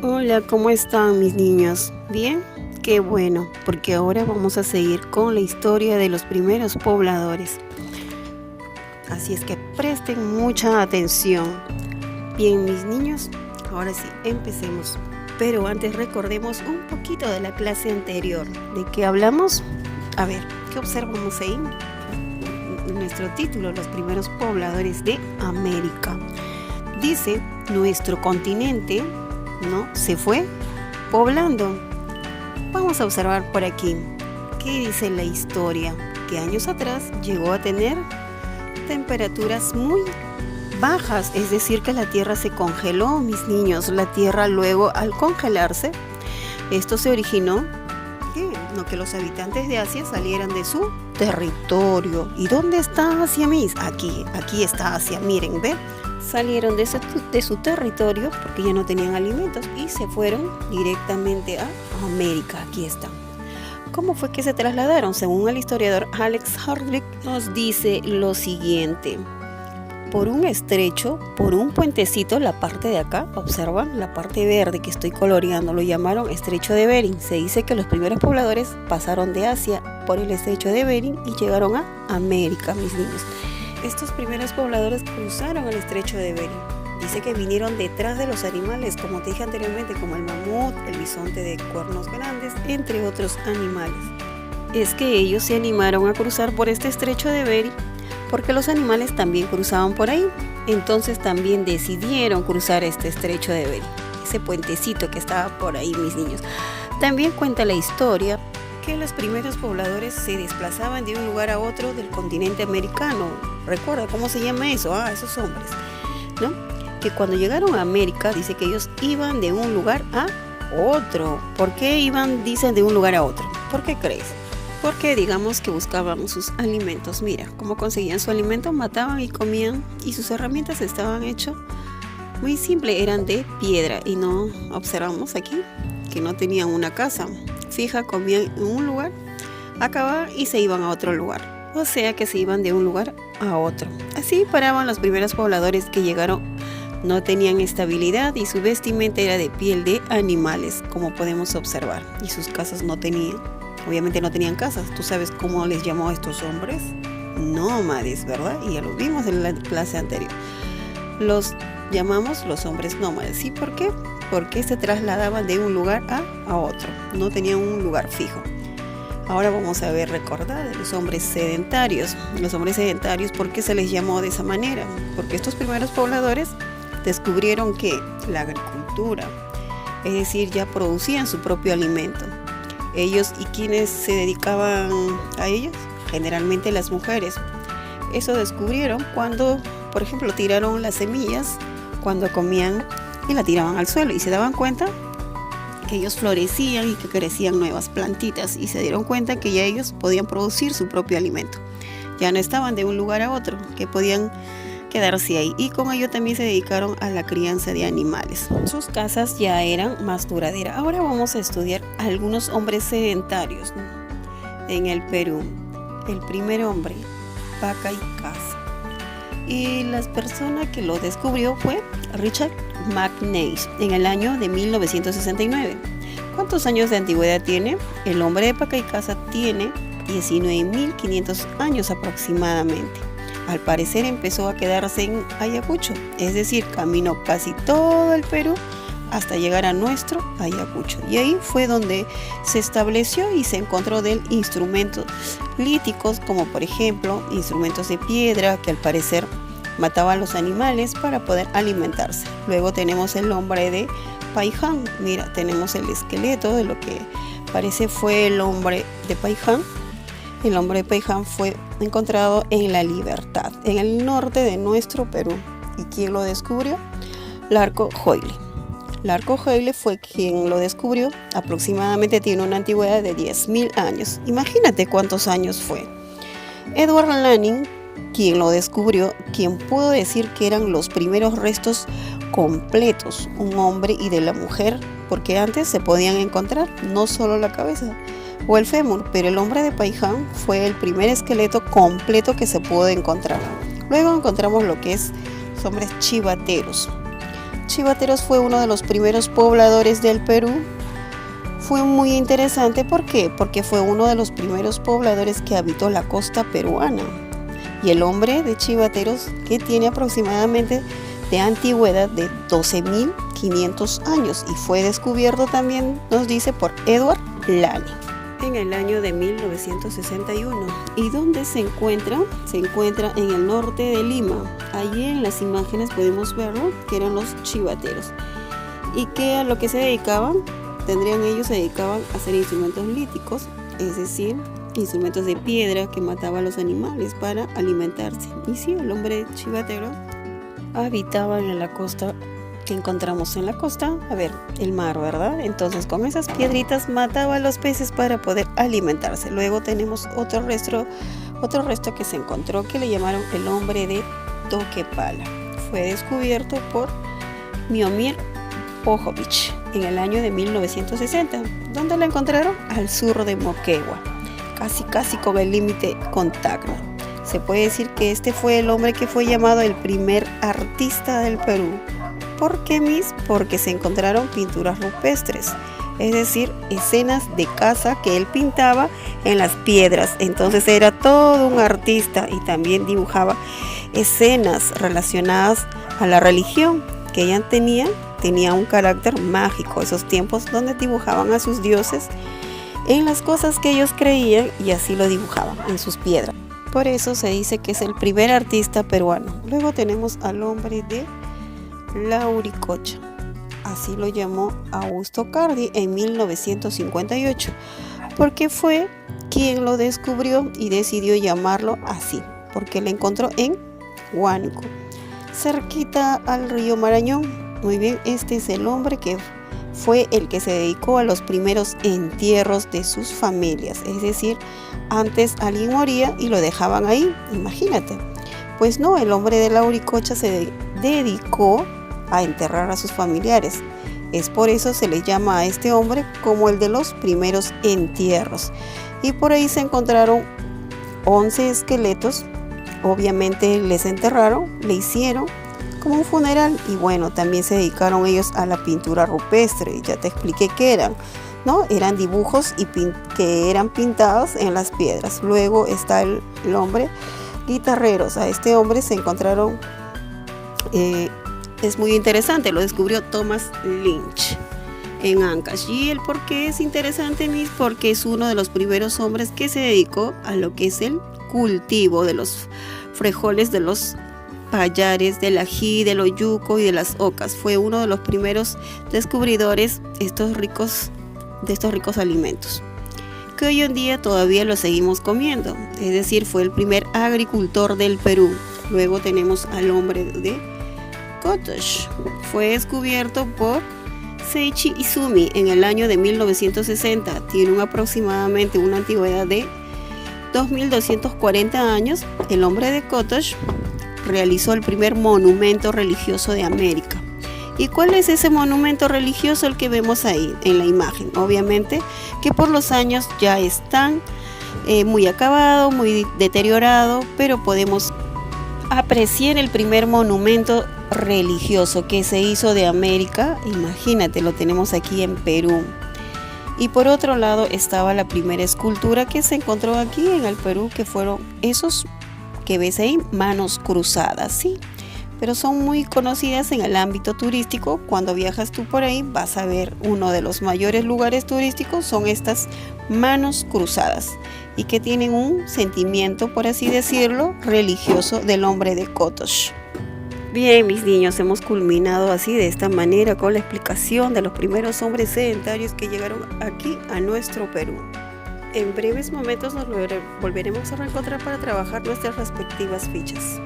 Hola, ¿cómo están mis niños? ¿Bien? Qué bueno, porque ahora vamos a seguir con la historia de los primeros pobladores. Así es que presten mucha atención. Bien, mis niños, ahora sí, empecemos. Pero antes recordemos un poquito de la clase anterior. ¿De qué hablamos? A ver, ¿qué observamos ahí? Nuestro título, los primeros pobladores de América. Dice, nuestro continente, ¿no?, se fue poblando. Vamos a observar por aquí. ¿Qué dice la historia? Que años atrás llegó a tener temperaturas muy bajas, es decir, que la tierra se congeló, mis niños. La tierra luego, al congelarse, esto se originó que los habitantes de Asia salieran de su territorio. ¿Y dónde está Asia, mis? Aquí está Asia, miren, ¿ve? Salieron de su territorio porque ya no tenían alimentos y se fueron directamente a América. Aquí está. ¿Cómo fue que se trasladaron? Según el historiador Alex Hardwick, nos dice lo siguiente. Por un estrecho, por un puentecito, la parte de acá, observan la parte verde que estoy coloreando, lo llamaron estrecho de Bering. Se dice que los primeros pobladores pasaron de Asia por el estrecho de Bering y llegaron a América, mis niños. Estos primeros pobladores cruzaron el estrecho de Bering. Dice que vinieron detrás de los animales, como te dije anteriormente, como el mamut, el bisonte de cuernos grandes, entre otros animales. Es que ellos se animaron a cruzar por este estrecho de Bering porque los animales también cruzaban por ahí. Entonces también decidieron cruzar este estrecho de Bering, ese puentecito que estaba por ahí, mis niños. También cuenta la historia que los primeros pobladores se desplazaban de un lugar a otro del continente americano. ¿Recuerda cómo se llama eso? Esos hombres, ¿no? Que cuando llegaron a América, dice que ellos iban de un lugar a otro. ¿Por qué iban, dicen, de un lugar a otro? ¿Por qué crees? Porque digamos que buscaban sus alimentos. Mira, cómo conseguían su alimento, mataban y comían, y sus herramientas estaban hechas muy simple, eran de piedra. Y no observamos aquí que no tenían una casa fija, comían en un lugar, acababan y se iban a otro lugar. O sea que se iban de un lugar a otro. Así paraban los primeros pobladores que llegaron. No tenían estabilidad y su vestimenta era de piel de animales, como podemos observar. Y sus casas no tenían. Obviamente no tenían casas. ¿Tú sabes cómo les llamó a estos hombres? Nómades, ¿verdad? Y ya lo vimos en la clase anterior. Los llamamos los hombres nómades. ¿Sí? ¿Por qué? Porque se trasladaban de un lugar a otro. No tenían un lugar fijo. Ahora vamos a recordar de los hombres sedentarios. Los hombres sedentarios, ¿por qué se les llamó de esa manera? Porque estos primeros pobladores descubrieron que la agricultura, es decir, ya producían su propio alimento. Ellos, ¿y quiénes se dedicaban a ellos? Generalmente las mujeres. Eso descubrieron cuando, por ejemplo, tiraron las semillas cuando comían y la tiraban al suelo y se daban cuenta que ellos florecían y que crecían nuevas plantitas y se dieron cuenta que ya ellos podían producir su propio alimento. Ya no estaban de un lugar a otro, que podían quedarse ahí, y con ello también se dedicaron a la crianza de animales. Sus casas ya eran más duraderas. Ahora vamos a estudiar algunos hombres sedentarios, ¿no?, en el Perú. El primer hombre, Pacaycasa, y la persona que lo descubrió fue Richard McNeill en el año de 1969. ¿Cuántos años de antigüedad tiene? El hombre de Pacaycasa tiene 19.500 años aproximadamente. Al parecer empezó a quedarse en Ayacucho, es decir, caminó casi todo el Perú hasta llegar a nuestro Ayacucho. Y ahí fue donde se estableció y se encontró de él instrumentos líticos, como por ejemplo instrumentos de piedra que al parecer mataban a los animales para poder alimentarse. Luego tenemos el hombre de Paiján. Mira, tenemos el esqueleto de lo que parece fue el hombre de Paiján. El hombre de Paiján fue encontrado en La Libertad, en el norte de nuestro Perú. ¿Y quién lo descubrió? Larco Hoyle. Larco Hoyle fue quien lo descubrió. Aproximadamente tiene una antigüedad de 10.000 años. Imagínate cuántos años fue. Edward Laning, quien lo descubrió, quien pudo decir que eran los primeros restos completos, un hombre y de la mujer, porque antes se podían encontrar no solo la cabeza o el fémur, pero el hombre de Paiján fue el primer esqueleto completo que se pudo encontrar. Luego encontramos lo que es los hombres chivateros. Chivateros fue uno de los primeros pobladores del Perú. Fue muy interesante, ¿por qué? Porque fue uno de los primeros pobladores que habitó la costa peruana. Y el hombre de Chivateros, que tiene aproximadamente de antigüedad de 12.500 años y fue descubierto también, nos dice, por Edward Lane en el año de 1961. ¿Y dónde se encuentra? Se encuentra en el norte de Lima. Allí en las imágenes podemos verlo, que eran los chivateros. ¿Y que a lo que se dedicaban? Ellos se dedicaban a hacer instrumentos líticos, es decir, instrumentos de piedra que mataban a los animales para alimentarse. Y sí, el hombre chivatero habitaba en la costa. Que encontramos en la costa, a ver, el mar, ¿verdad? Entonces con esas piedritas mataba a los peces para poder alimentarse. Luego tenemos otro resto que se encontró, que le llamaron el hombre de Toquepala. Fue descubierto por Miomir Pojovic en el año de 1960. ¿Dónde lo encontraron? Al sur de Moquegua, casi con el límite con Tacna. Se puede decir que este fue el hombre que fue llamado el primer artista del Perú. ¿Por qué, Miss? Porque se encontraron pinturas rupestres, es decir, escenas de caza que él pintaba en las piedras. Entonces era todo un artista y también dibujaba escenas relacionadas a la religión que ella tenía un carácter mágico. Esos tiempos donde dibujaban a sus dioses en las cosas que ellos creían y así lo dibujaban en sus piedras. Por eso se dice que es el primer artista peruano. Luego tenemos al hombre de Lauricocha, así lo llamó Augusto Cardi en 1958, porque fue quien lo descubrió y decidió llamarlo así, porque lo encontró en Huánuco, cerquita al río Marañón. Muy bien, este es el hombre que fue el que se dedicó a los primeros entierros de sus familias, es decir, antes alguien moría y lo dejaban ahí, imagínate. Pues no, el hombre de Lauricocha se dedicó a enterrar a sus familiares. Es por eso se le llama a este hombre como el de los primeros entierros. Y por ahí se encontraron 11 esqueletos. Obviamente les enterraron, le hicieron como un funeral y bueno, también se dedicaron ellos a la pintura rupestre. Ya te expliqué qué eran, ¿no? Eran dibujos que eran pintados en las piedras. Luego está el hombre guitarreros. A este hombre se encontraron es muy interesante, lo descubrió Thomas Lynch en Ancash. ¿Y el por qué es interesante, Miss? Porque es uno de los primeros hombres que se dedicó a lo que es el cultivo de los frijoles, de los payares, del ají, del oyuco y de las ocas. Fue uno de los primeros descubridores de estos ricos alimentos, que hoy en día todavía lo seguimos comiendo. Es decir, fue el primer agricultor del Perú. Luego tenemos al hombre de Kotosh. Fue descubierto por Seiichi Izumi en el año de 1960. Tiene aproximadamente una antigüedad de 2240 años. El hombre de Kotosh realizó el primer monumento religioso de América. ¿Y cuál es ese monumento religioso? El que vemos ahí en la imagen. Obviamente que por los años ya están muy acabado, muy deteriorado, pero podemos apreciar el primer monumento religioso que se hizo de América. Imagínate, lo tenemos aquí en Perú. Y por otro lado estaba la primera escultura que se encontró aquí en el Perú, que fueron esos que ves ahí, manos cruzadas, ¿sí? Pero son muy conocidas en el ámbito turístico. Cuando viajas tú por ahí vas a ver uno de los mayores lugares turísticos, son estas manos cruzadas y que tienen un sentimiento, por así decirlo, religioso del hombre de Kotosh. Bien, mis niños, hemos culminado así de esta manera con la explicación de los primeros hombres sedentarios que llegaron aquí a nuestro Perú. En breves momentos nos volveremos a reencontrar para trabajar nuestras respectivas fichas.